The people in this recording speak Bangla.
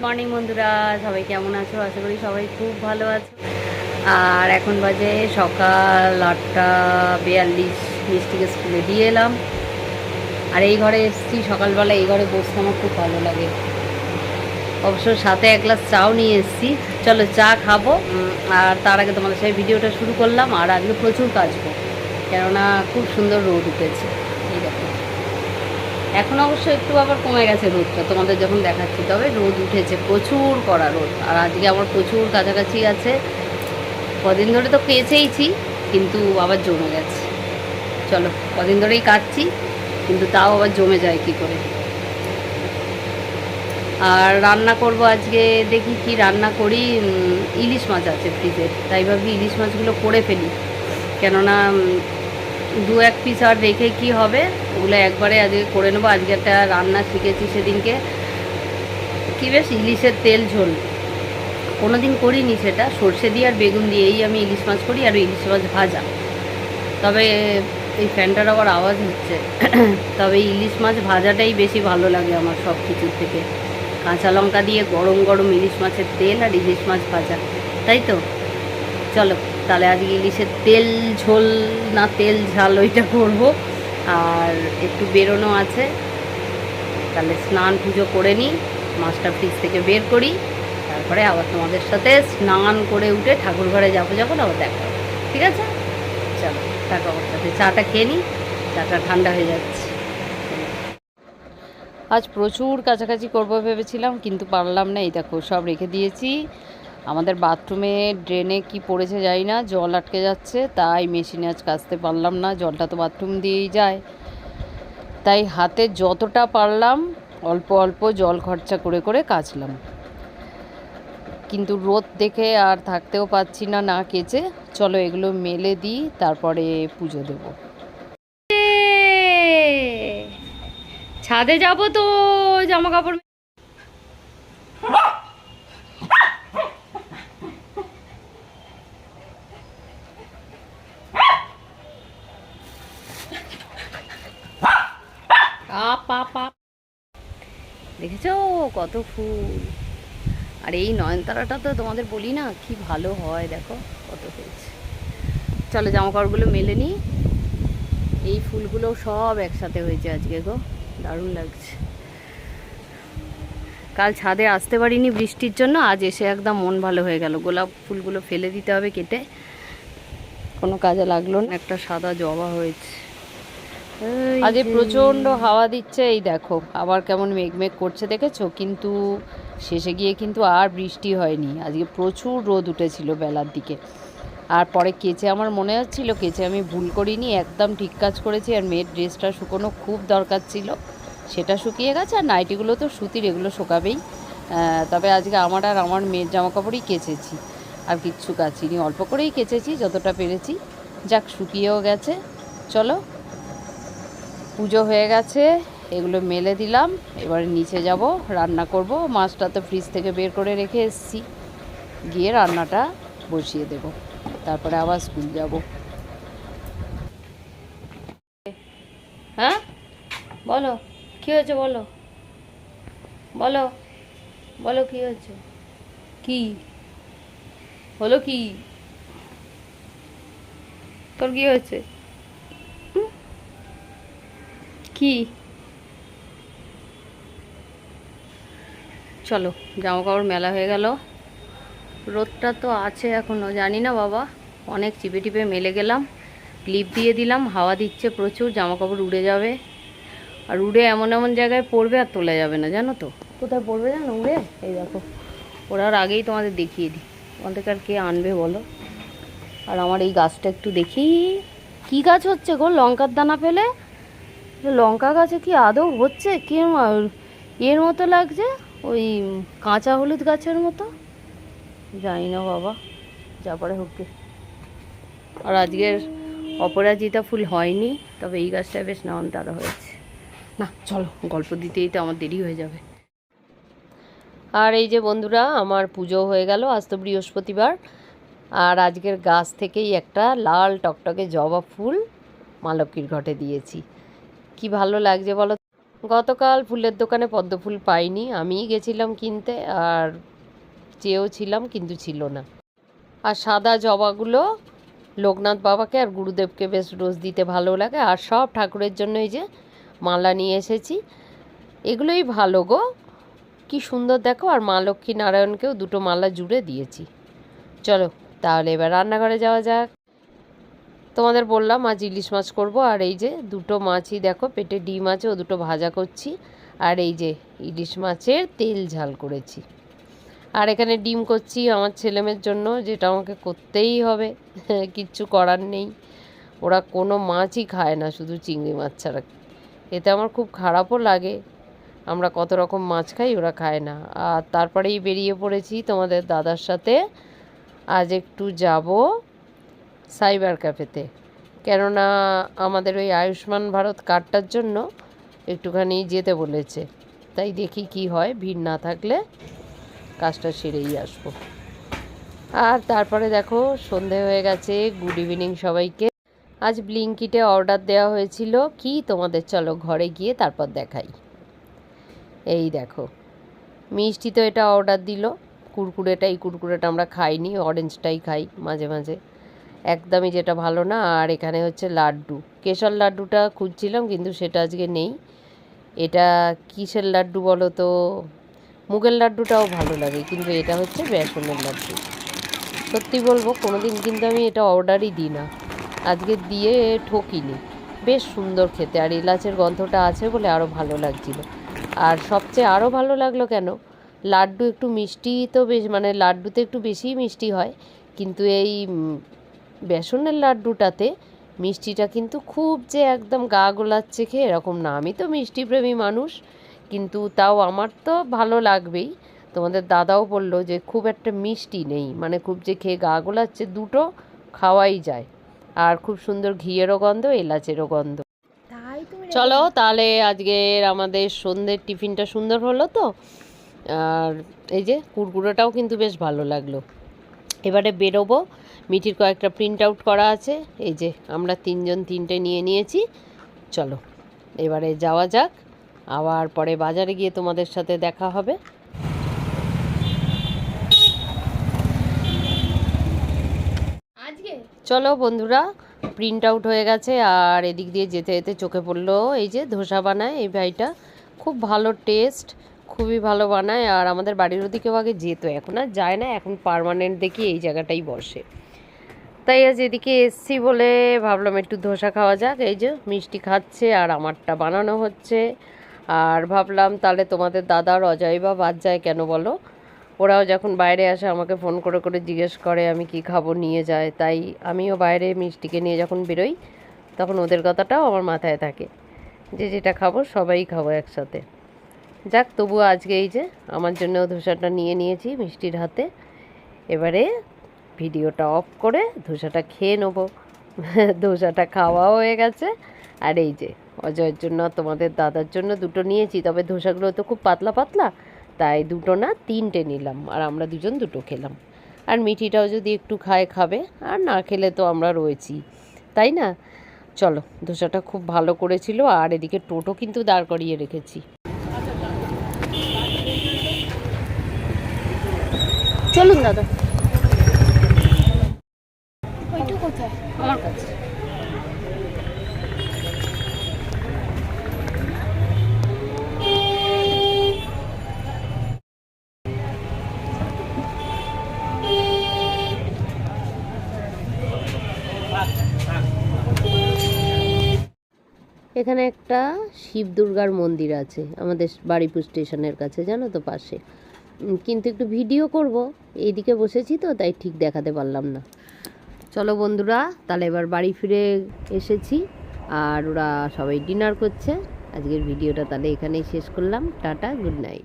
মর্নিং বন্ধুরা, সবাই কেমন আছো? আশা করি সবাই খুব ভালো আছো। আর এখন বাজে সকাল 8:42। মিষ্টিকে স্কুলে দিয়ে এলাম। আর এই ঘরে এসেছি সকালবেলা, এই ঘরে বসতে আমার খুব ভালো লাগে। অবশ্য সাথে এক গ্লাস চাও নিয়ে এসেছি। চলো চা খাবো। আর তার আগে তোমাদের সাথে ভিডিওটা শুরু করলাম। আর আজকে প্রচুর কাচবো, কেননা খুব সুন্দর রোদ উঠেছে। এই দেখো, এখন অবশ্য একটু আবার কমে গেছে রোদটা, তোমাদের যখন দেখাচ্ছি। তবে রোদ উঠেছে, প্রচুর কড়া রোদ। আর আজকে আমার প্রচুর কাছাকাছি আছে। কদিন ধরে তো কেচেইছি, কিন্তু আবার জমে গেছে। চলো, কদিন ধরেই কাটছি, কিন্তু তাও আবার জমে যায় কি করে। আর রান্না করব আজকে, দেখি কি রান্না করি। ইলিশ মাছ আছে ফ্রিজে, তাই ভাবি ইলিশ মাছগুলো করে ফেলি। কেননা দু এক পিস আর রেখে কি হবে, ওগুলো একবারে আজকে করে নেবো। আজকে একটা রান্না শিখেছি সেদিনকে, কি বেশ ইলিশের তেল ঝোল। কোনো দিন করিনি সেটা, সর্ষে দিয়ে আর বেগুন দিয়েই আমি ইলিশ মাছ করি, আর ইলিশ মাছ ভাজা। তবে এই ফ্যানটার আবার আওয়াজ হচ্ছে। তবে ইলিশ মাছ ভাজাটাই বেশি ভালো লাগে আমার সব কিছুর থেকে। কাঁচা লঙ্কা দিয়ে গরম গরম ইলিশ মাছের তেল আর ইলিশ মাছ ভাজা, তাই তো। চলো তাহলে আজকে ইলিশের তেল ঝোল না তেল ঝাল ওইটা করবো। আর একটু বেরোনো আছে, তাহলে স্নান পুজো করে নিই, মাছটা ফ্রিজ থেকে বের করি। তারপরে আবার তোমাদের সাথে স্নান করে উঠে ঠাকুর ঘরে যাবো, যখন আবার দেখা হবে। ঠিক আছে, চলো টাকা আমার সাথে চাটা খেয়ে নিই, চাটা ঠান্ডা হয়ে যাচ্ছে। আজ প্রচুর কাছাকাছি করবো ভেবেছিলাম, কিন্তু পারলাম না। এই দেখো সব রেখে দিয়েছি। আমাদের বাথরুমে ড্রেনে কি পড়েছে জানি না, জল আটকে যাচ্ছে, তাই মেশিনে আজ কাচতে পারলাম না। জলটা তো বাথরুম দিয়েই যায়, তাই হাতে যতটা পারলাম অল্প অল্প জল খরচা করে করে কাচলাম। কিন্তু রোদ দেখে আর থাকতেও পাচ্ছি না না কেচে। চলো এগুলো মেলে দিই, তারপরে পুজো দেব। ছাদে যাব তো, জামা কাপড় দেখেছো কত ফুল। আর এই নয়নতারাটা তো তোমাদের বলি না, কি ভালো হয়, দেখো কত হয়েছে। চলো জামা কাপড়গুলো মেলে নিই। এই ফুলগুলো সব একসাথে হয়েছে আজকে গো, দারুণ লাগছে। কাল ছাদে আসতে পারিনি বৃষ্টির জন্য, আজ এসে একদম মন ভালো হয়ে গেল। গোলাপ ফুলগুলো ফেলে দিতে হবে কেটে, কোনো কাজে লাগলো না। একটা সাদা জবা হয়েছে। আজ প্রচণ্ড হাওয়া দিচ্ছে, এই দেখো আবার কেমন মেঘমেঘ করছে দেখেছো, কিন্তু শেষে গিয়ে কিন্তু আর বৃষ্টি হয়নি। আজকে প্রচুর রোদ উঠেছিল বেলার দিকে। আর পরে কেচে আমার মনে হচ্ছিল কেচে আমি ভুল করিনি, একদম ঠিক কাজ করেছি। আর মেয়ের ড্রেসটা শুকোনো খুব দরকার ছিল, সেটা শুকিয়ে গেছে। আর নাইটিগুলো তো সুতির, এগুলো শুকাবেই। তবে আজকে আমার আর আমার মেয়ের জামা কাপড়ই কেচেছি, আর কিচ্ছু কাচিনি, অল্প করেই কেচেছি যতটা পেরেছি। যাক, শুকিয়েও গেছে। চলো, পুজো হয়ে গেছে, এগুলো মেলে দিলাম। এবার নিচে যাব, রান্না করব। মাছটা তো ফ্রিজ থেকে বের করে রেখে এসেছি, গিয়ে রান্নাটা বসিয়ে দেব, তারপরে আবার স্কুল যাব। হ্যাঁ বলো, কী হয়েছে বলো, বলো বলো কী হয়েছে, কি হলো, কি তোর কী হয়েছে, কি? চলো, জামা কাপড় মেলা হয়ে গেল। রোদটা তো আছে এখনও, জানি না বাবা, অনেক চিপে টিপে মেলে গেলাম। ক্লিপ দিয়ে দিলাম, হাওয়া দিচ্ছে প্রচুর, জামা কাপড় উড়ে যাবে। আর উড়ে এমন এমন জায়গায় পড়বে আর তোলা যাবে না, জানো তো। কোথায় পড়বে জানো উড়ে? এই দেখো, ওড়ার আগেই তোমাদের দেখিয়ে দিই। তোমাদের আর কে আনবে বলো। আর আমার এই গাছটা একটু দেখি, কি গাছ হচ্ছে গো লঙ্কার দানা ফেলে? লঙ্কা গাছে কি আদৌ হচ্ছে? কি এর মতো লাগছে, ওই কাঁচা হলুদ গাছের মতো। জানি না বাবা, যা পারে হোক। আর আজকের অপরাজিতা ফুল হয়নি, তবে এই গাছটা বেশ নয়নতারা হয়েছে। না চলো, গল্প দিতেই তো আমার দেরি হয়ে যাবে। আর এই যে বন্ধুরা, আমার পুজো হয়ে গেল, আজ তো বৃহস্পতিবার। আর আজকের গাছ থেকেই একটা লাল টকটকে জবা ফুল মা লক্ষ্মীর ঘটে দিয়েছি। কি ভালো লাগছে বলো। গতকাল ফুলের দোকানে পদ্ম ফুল পাইনি, আমিই গেছিলাম কিনতে, আর চেয়েও ছিলাম কিন্তু ছিল না। আর সাদা জবাগুলো লোকনাথ বাবাকে আর গুরুদেবকে বেশ রোজ দিতে ভালো লাগে। আর সব ঠাকুরের জন্য এই যে মালা নিয়ে এসেছি, এগুলোই ভালো গো, কি সুন্দর দেখো। আর মা লক্ষ্মী নারায়ণকেও দুটো মালা জুড়ে দিয়েছি। চলো তাহলে এবার রান্নাঘরে যাওয়া যাক। তোমাদের বললাম আজ ইলিশ মাছ করব, আর এই যে দুটো মাছই দেখো, পেটে ডিম আছে, ও দুটো ভাজা করছি। আর এই যে ইলিশ মাছের তেল ঝাল করেছি। আর এখানে ডিম করছি আমার ছেলেমেয়ের জন্য, যেটা আমাকে করতেই হবে, কিচ্ছু করার নেই। ওরা কোনো মাছই খায় না, শুধু চিংড়ি মাছ ছাড়া। এতে আমার খুব খারাপও লাগে, আমরা কত রকম মাছ খাই, ওরা খায় না। আর তারপরেই বেরিয়ে পড়েছি তোমাদের দাদার সাথে। আজ একটু যাব সাইবার ক্যাফেতে, কেননা আমাদের ওই আয়ুষ্মান ভারত কার্ডটার জন্য একটুখানি যেতে বলেছে। তাই দেখি কি হয়, ভিড় না থাকলে কাজটা সেরেই আসবো। আর তারপরে দেখো সন্ধে হয়ে গেছে। গুড ইভিনিং সবাইকে। আজ ব্লিঙ্কিটে অর্ডার দেওয়া হয়েছিল কি তোমাদের, চলো ঘরে গিয়ে তারপর দেখাই। এই দেখো মিষ্টি তো এটা অর্ডার দিল, কুরকুরেটা, এই কুরকুরেটা আমরা খাইনি, অরেঞ্জটাই খাই মাঝে মাঝে, একদমই যেটা ভালো না। আর এখানে হচ্ছে লাড্ডু, কেশর লাড্ডুটা খুঁজছিলাম কিন্তু সেটা আজকে নেই। এটা কিসের লাড্ডু বলো তো, মুগের লাড্ডুটাও ভালো লাগে, কিন্তু এটা হচ্ছে বেসনের লাড্ডু। সত্যি বলবো কোনোদিন কিন্তু আমি এটা অর্ডারই দিই না, আজকে দিয়ে ঠকিনি। বেশ সুন্দর খেতে, আর এলাচের গন্ধটা আছে বলে আরও ভালো লাগছিল। আর সবচেয়ে আরও ভালো লাগলো কেন, লাড্ডু একটু মিষ্টি তো বেশ, মানে লাড্ডুতে একটু বেশিই মিষ্টি হয়, কিন্তু এই বেসনের লাড্ডুটাতে মিষ্টিটা কিন্তু খুব যে একদম গা গোলাচ্ছে খেয়ে এরকম না। আমি তো মিষ্টি প্রেমী মানুষ, কিন্তু তাও আমার তো ভালো লাগবেই। তোমাদের দাদাও বললো যে খুব একটা মিষ্টি নেই, মানে খুব যে খেয়ে গা গোলাচ্ছে, দুটো খাওয়াই যায়। আর খুব সুন্দর ঘিয়েরও গন্ধ, এলাচেরও গন্ধ। চলো তাহলে আজকের আমাদের সন্ধ্যের টিফিনটা সুন্দর হলো তো। আর এই যে কুরকুরেটাও কিন্তু বেশ ভালো লাগলো। এবারে বেরোবো, মিঠির কয়েকটা প্রিন্ট আউট করা আছে, এই যে আমরা তিনজন তিনটে নিয়ে নিয়েছি। চলো এবারে যাওয়া যাক, আবার পরে বাজারে গিয়ে তোমাদের সাথে দেখা হবে। চলো বন্ধুরা, প্রিন্ট আউট হয়ে গেছে। আর এদিক দিয়ে যেতে যেতে চোখে পড়লো এই যে ধোসা বানায় এই ভাইটা, খুব ভালো টেস্ট, খুবই ভালো বানায়। আর আমাদের বাড়ির ওদিকেও আগে যেত, এখন আর যায় না, এখন পার্মানেন্ট দেখি এই জায়গাটাই বসে। তাই আজ এদিকে এসছি বলে ভাবলাম একটু ধোসা খাওয়া যাক। এই যে মিষ্টি খাচ্ছে আর আমারটা বানানো হচ্ছে। আর ভাবলাম তাহলে তোমাদের দাদার অজয় বা বাদ যায় কেন বলো, ওরাও যখন বাইরে আসে আমাকে ফোন করে করে জিজ্ঞেস করে আমি কি খাবো, নিয়ে যায়। তাই আমিও বাইরে মিষ্টিকে নিয়ে যখন বেরোই তখন ওদের কথাটাও আমার মাথায় থাকে, যে যেটা খাবো সবাই খাবো একসাথে। যাক, তবুও আজকে এই যে আমার জন্যও ধোসাটা নিয়ে নিয়েছি মিষ্টির হাতে। এবারে ভিডিওটা অফ করে ধোসাটা খেয়ে নেবো। ধোসাটা খাওয়াও হয়ে গেছে। আর এই যে অজয়ের জন্য তোমাদের দাদার জন্য দুটো নিয়েছি, তবে ধোসাগুলো তো খুব পাতলা পাতলা, তাই দুটো না তিনটে নিলাম, আর আমরা দুজন দুটো খেলাম। আর মিঠিটাও যদি একটু খায় খাবে, আর না খেলে তো আমরা রয়েছি, তাই না? চলো, ধোসাটা খুব ভালো করেছিল। আর এদিকে টোটো কিন্তু দাঁড় করিয়ে রেখেছি। চলুন দাদা। আমার কাছে এখানে একটা শিব দুর্গার মন্দির আছে আমাদের বাড়িপুর স্টেশনের কাছে, জানো তো, পাশে। কিন্তু একটু ভিডিও করব, এইদিকে বসেছি তো তাই ঠিক দেখাতে পারলাম না। চলো বন্ধুরা, তাহলে এবার বাড়ি ফিরে এসেছি, আর ওরা সবাই ডিনার করছে। আজকের ভিডিওটা তাহলে এখানেই শেষ করলাম। Tata, good night.